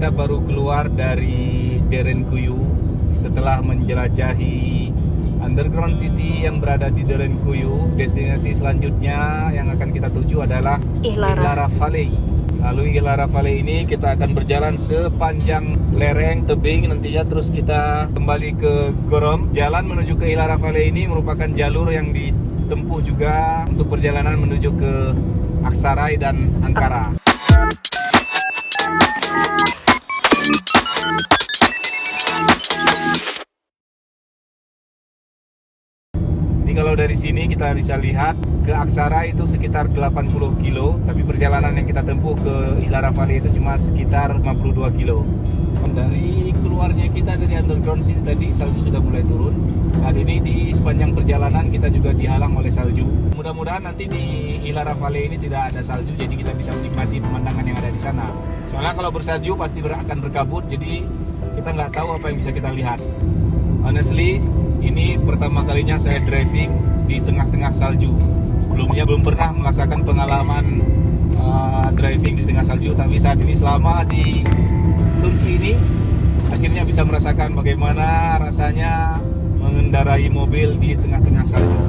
kita baru keluar dari Derinkuyu setelah menjelajahi underground city yang berada di Derinkuyu. Destinasi selanjutnya yang akan kita tuju adalah Ihlara Valley. Lalu Ihlara Valley ini kita akan berjalan sepanjang lereng tebing nantinya, terus kita kembali ke Gorom. Jalan menuju ke Ihlara Valley ini merupakan jalur yang ditempuh juga untuk perjalanan menuju ke Aksaray dan Ankara. Jadi kalau dari sini kita bisa lihat ke Aksaray itu sekitar 80 kilo, tapi perjalanan yang kita tempuh ke Ihlara Valley itu cuma sekitar 52 kilo. Dari keluarnya kita dari underground city tadi, salju sudah mulai turun. Saat ini di sepanjang perjalanan kita juga dihalang oleh salju. Mudah-mudahan nanti di Ihlara Valley ini tidak ada salju, jadi kita bisa menikmati pemandangan yang ada di sana. Soalnya kalau bersalju pasti akan berkabut, jadi kita nggak tahu apa yang bisa kita lihat. Honestly, ini pertama kalinya saya driving di tengah-tengah salju. Sebelumnya belum pernah merasakan pengalaman driving di tengah salju, tapi saat ini selama di Turki ini akhirnya bisa merasakan bagaimana rasanya mengendarai mobil di tengah-tengah salju.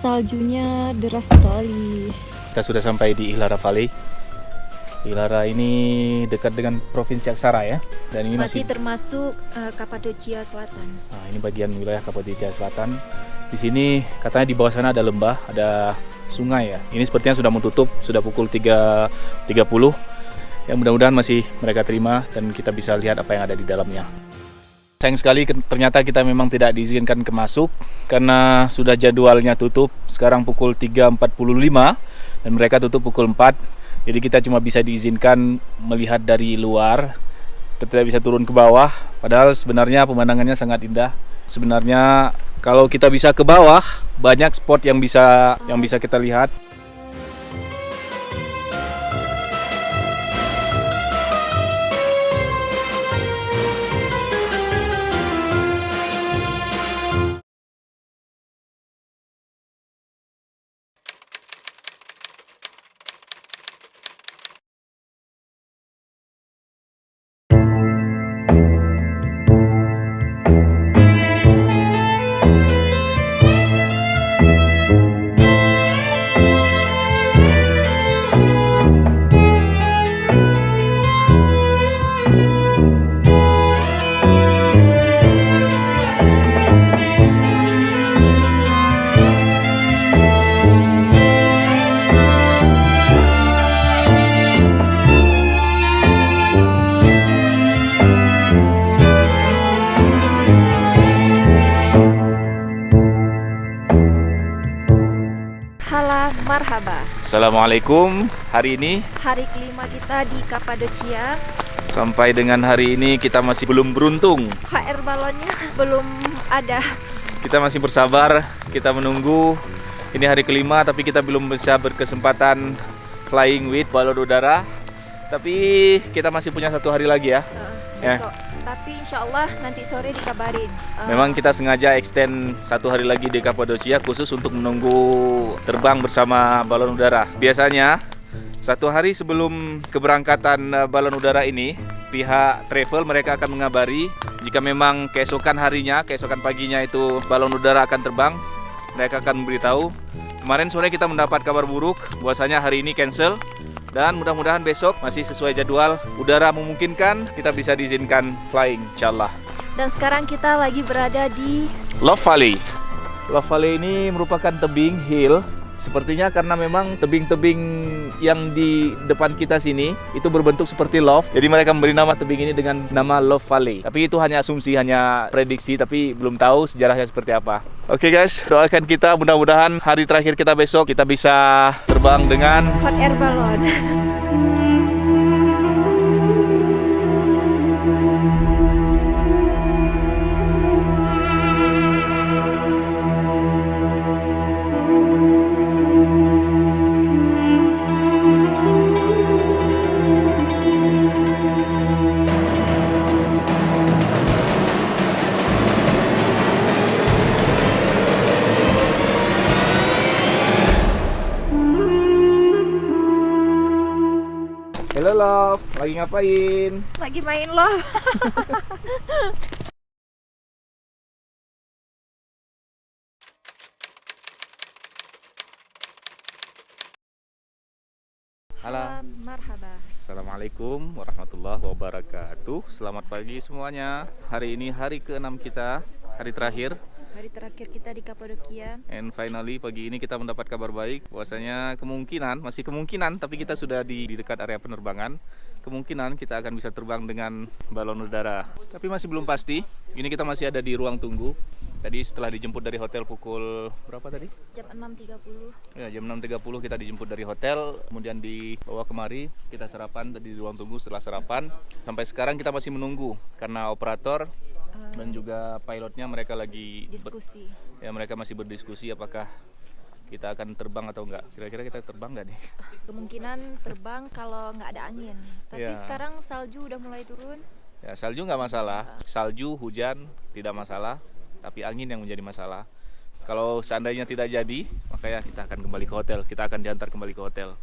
Saljunya deras sekali. Kita sudah sampai di Ihlara Valley. Ihlara ini dekat dengan Provinsi Aksara ya. Dan ini masih termasuk Kapadocia Selatan. Nah, ini bagian wilayah Kapadocia Selatan. Di sini katanya di bawah sana ada lembah, ada sungai ya. Ini sepertinya sudah mau tutup, sudah pukul 3.30. Ya mudah-mudahan masih mereka terima dan kita bisa lihat apa yang ada di dalamnya. Sayang sekali ternyata kita memang tidak diizinkan ke masuk karena sudah jadwalnya tutup. Sekarang pukul 3.45 dan mereka tutup pukul 4. Jadi kita cuma bisa diizinkan melihat dari luar, tidak bisa turun ke bawah. Padahal sebenarnya pemandangannya sangat indah. Sebenarnya kalau kita bisa ke bawah, banyak spot yang bisa kita lihat. Marhaba. Assalamualaikum. Hari ini hari kelima kita di Kapadocia. Sampai dengan hari ini kita masih belum beruntung. HR balonnya belum ada. Kita masih bersabar, kita menunggu. Ini hari kelima tapi kita belum bisa berkesempatan flying with balon udara. Tapi kita masih punya satu hari lagi ya. Besok. Tapi insya Allah nanti sore dikabarin. Memang kita sengaja extend satu hari lagi di Kapadocia khusus untuk menunggu terbang bersama balon udara. Biasanya satu hari sebelum keberangkatan balon udara ini, pihak travel mereka akan mengabari jika memang keesokan harinya, keesokan paginya itu balon udara akan terbang, mereka akan memberitahu. Kemarin sore kita mendapat kabar buruk, bahwasanya hari ini cancel. Dan mudah-mudahan besok masih sesuai jadwal, udara memungkinkan, kita bisa diizinkan flying, insyaallah. Dan sekarang kita lagi berada di Love Valley. Love Valley ini merupakan tebing hill. Sepertinya karena memang tebing-tebing yang di depan kita sini itu berbentuk seperti love. Jadi mereka memberi nama tebing ini dengan nama Love Valley. Tapi itu hanya asumsi, hanya prediksi, tapi belum tahu sejarahnya seperti apa. Oke guys, doakan kita mudah-mudahan hari terakhir kita besok kita bisa terbang dengan hot air balon. Love, lagi ngapain? Lagi main loh. Halo. Marhaba. Assalamualaikum warahmatullahi wabarakatuh. Selamat pagi semuanya. Hari ini hari ke-6 kita, hari terakhir. Hari terakhir kita di Kapadokia. And finally pagi ini kita mendapat kabar baik bahwasanya masih kemungkinan, tapi kita sudah di dekat area penerbangan. Kemungkinan kita akan bisa terbang dengan balon udara. Tapi masih belum pasti. Ini kita masih ada di ruang tunggu. Tadi setelah dijemput dari hotel pukul berapa tadi? Jam 6.30. Ya, jam 6.30 kita dijemput dari hotel, kemudian dibawa kemari, kita sarapan tadi di ruang tunggu. Setelah sarapan, sampai sekarang kita masih menunggu karena operator dan juga pilotnya mereka lagi Diskusi. mereka masih berdiskusi apakah kita akan terbang atau enggak. Kira-kira kita terbang nggak nih? Kemungkinan terbang kalau nggak ada angin. Tapi Ya. sekarang salju udah mulai turun. Ya, salju nggak masalah, salju, hujan tidak masalah, tapi angin yang menjadi masalah. Kalau seandainya tidak jadi, maka ya kita akan kembali ke hotel, kita akan diantar kembali ke hotel.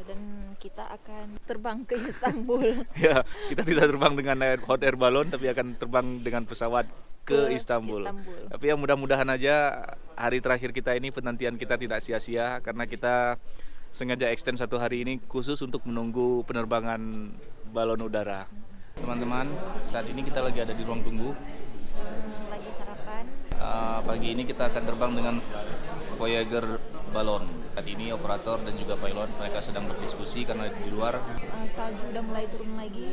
Dan kita akan terbang ke Istanbul. Ya, kita tidak terbang dengan hot air balon, tapi akan terbang dengan pesawat ke Istanbul. Tapi yang mudah-mudahan aja hari terakhir kita ini, penantian kita tidak sia-sia, karena kita sengaja extend 1 hari ini khusus untuk menunggu penerbangan balon udara. Teman-teman, saat ini kita lagi ada di ruang tunggu. Lagi sarapan. Pagi ini kita akan terbang dengan Voyager balon. Saat ini operator dan juga pilot mereka sedang berdiskusi karena di luar Salju udah mulai turun lagi.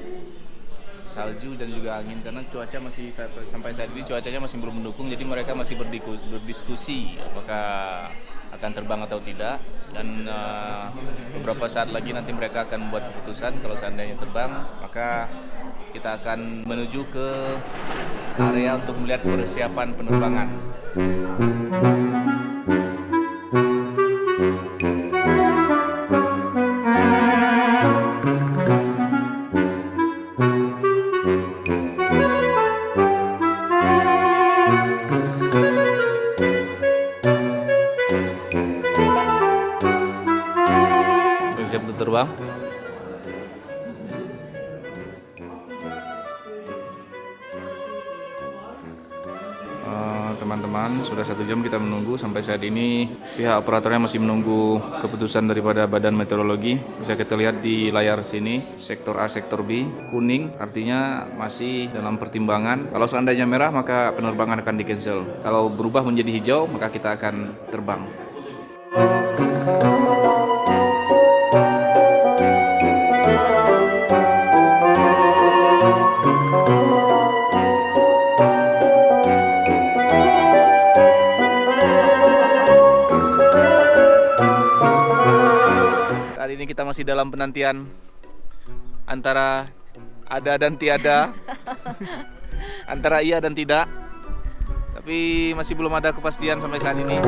salju dan juga angin, karena cuaca masih sampai saat ini cuacanya masih belum mendukung, jadi mereka masih berdiskusi apakah akan terbang atau tidak, dan beberapa saat lagi nanti mereka akan membuat keputusan. Kalau seandainya terbang, maka kita akan menuju ke area untuk melihat persiapan penerbangan. Siap untuk terbang? Teman-teman, sudah 1 jam kita menunggu. Sampai saat ini pihak operatornya masih menunggu keputusan daripada Badan Meteorologi. Bisa kita lihat di layar sini, sektor A, sektor B, kuning artinya masih dalam pertimbangan. Kalau seandainya merah, maka penerbangan akan di-cancel. Kalau berubah menjadi hijau, maka kita akan terbang. Saat ini kita masih dalam penantian antara ada dan tiada, antara iya dan tidak, tapi masih belum ada kepastian sampai saat ini.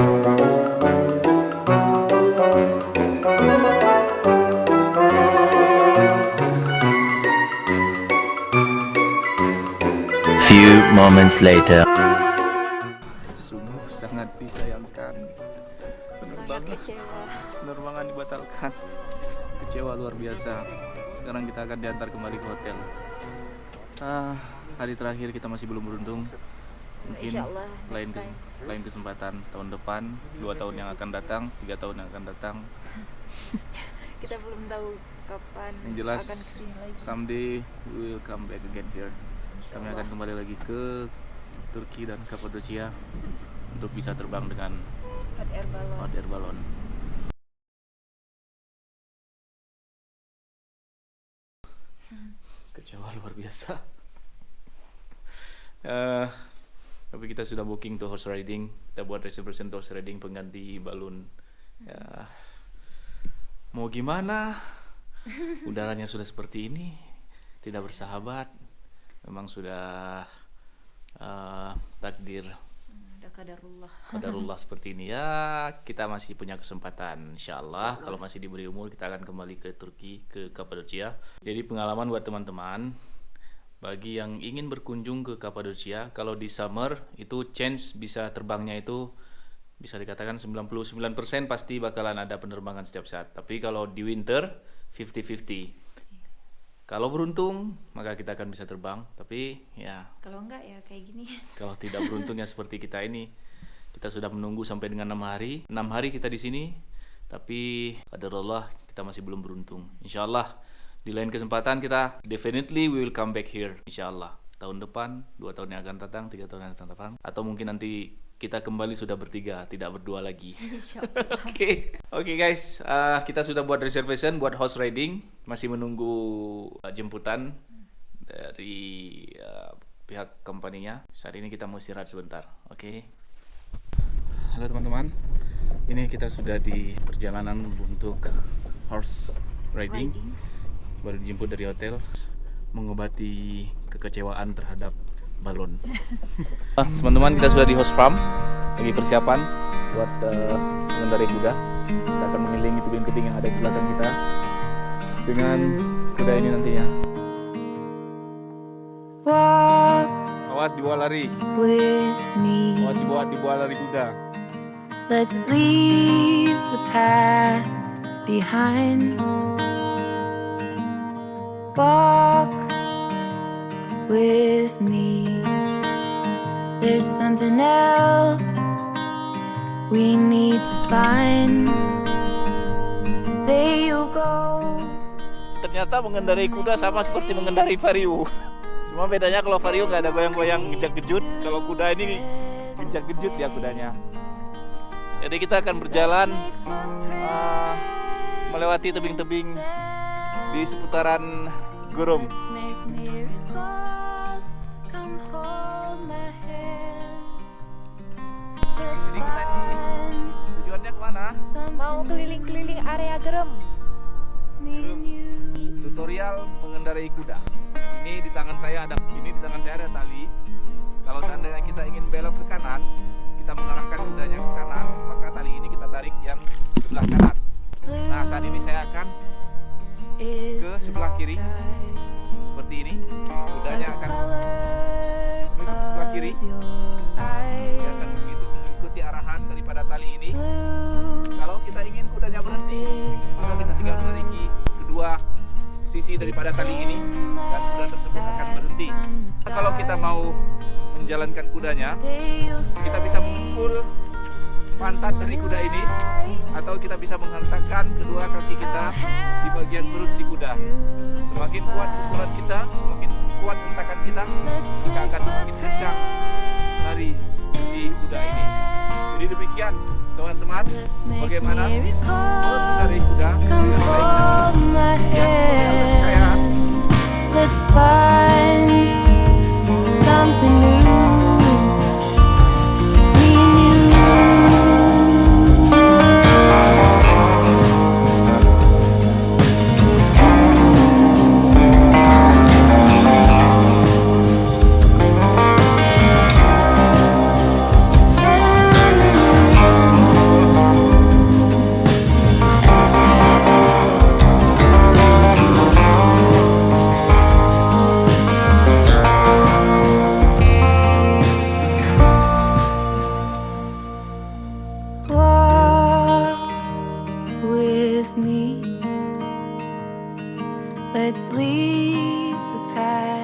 Few moments later. Sungguh sangat disayangkan, Sangat kecewa. penerbangan dibatalkan. Kecewa luar biasa. Sekarang kita akan diantar kembali ke hotel. Hari terakhir kita masih belum beruntung. Mungkin Insyaallah lain next time. lain kesempatan tahun depan, 2 tahun yang akan datang, 3 tahun yang akan datang. Kita belum tahu kapan Yang jelas akan kesini lagi. someday we will come back again here. Kami akan kembali lagi ke Turki dan Kapadocia untuk bisa terbang dengan Hot air balon. hot air balon. Kecewa luar biasa. Tapi kita sudah booking tuh horse riding. Kita buat reservation tuh horse riding pengganti balon. Ya, mau gimana? Udaranya sudah seperti ini, tidak bersahabat. Memang sudah takdir Udah kadarullah. qadarullah seperti ini. Ya, kita masih punya kesempatan, insyaallah. Kalau masih diberi umur, kita akan kembali ke Turki, ke Kapadocia. Jadi pengalaman buat teman-teman, bagi yang ingin berkunjung ke Kapadocia, kalau di summer itu chance bisa terbangnya itu bisa dikatakan 99% pasti bakalan ada penerbangan setiap saat. Tapi kalau di winter 50-50. Kalau beruntung, maka kita akan bisa terbang. Tapi ya, Kalau enggak ya kayak gini. kalau tidak beruntung ya seperti kita ini, kita sudah menunggu sampai dengan 6 hari. 6 hari kita di sini, tapi qadarullah kita masih belum beruntung. Insyaallah di lain kesempatan kita definitely we will come back here. Insyaallah tahun depan, 2 tahun yang akan datang, 3 tahun yang akan datang, atau mungkin nanti kita kembali sudah bertiga, tidak berdua lagi. Insyaallah. Oke guys, kita sudah buat reservation buat horse riding, masih menunggu jemputan dari pihak company-nya. Saat ini kita mau istirahat sebentar. Oke. Halo teman-teman, ini kita sudah di perjalanan untuk horse riding. Baru dijemput dari hotel, mengobati kekecewaan terhadap balon. Teman-teman, kita sudah di host farm, lagi persiapan buat mengendarai kuda. Kita akan mengelilingi tebing-tebing yang ada di belakang kita dengan kuda ini nantinya. Walk Awas dibawa lari, with me. awas dibawa lari kuda. Let's leave the past behind. Walk with me. There's something else we need to find. Say you'll go. Ternyata mengendarai kuda sama seperti mengendarai vario. Cuma bedanya kalau vario nggak ada goyang-goyang gejat-gejut, kalau kuda ini gejat-gejut ya kudanya. Jadi kita akan berjalan melewati tebing-tebing di seputaran Gorom. Let's make miracles. Come hold my hand. Let's Jadi kita ini find tujuannya kemana? Mau keliling-keliling area Gerem. me and you. Tutorial mengendarai kuda. Ini di tangan saya ada tali. Kalau seandainya kita ingin belok ke kanan, kita mengarahkan kudanya ke kanan, maka tali ini kita tarik yang sebelah kanan. Nah, saat ini saya akan Is ke sebelah kiri. sky seperti ini. Kudanya the akan color menuju ke sebelah kiri. of your Dia eyes? akan mengikuti arahan daripada tali ini. Blue Kalau kita ingin kudanya berhenti, is maka kita tinggal menaiki kedua sisi daripada tali ini dan kuda tersebut akan berhenti. Kalau kita mau menjalankan kudanya, say you'll kita bisa memukul pantat dari kuda ini, atau kita bisa menghentakkan kedua kaki kita di bagian perut si kuda. Semakin kuat pukulan kita, semakin kuat hentakan kita, maka akan semakin kencang lari si kuda ini. Jadi demikian teman-teman, bagaimana mengendarai kuda Come dengan baik. hold my Ya, tutorial dari saya. hand. Let's find something new. Me and you. Walk with me. Let's leave the past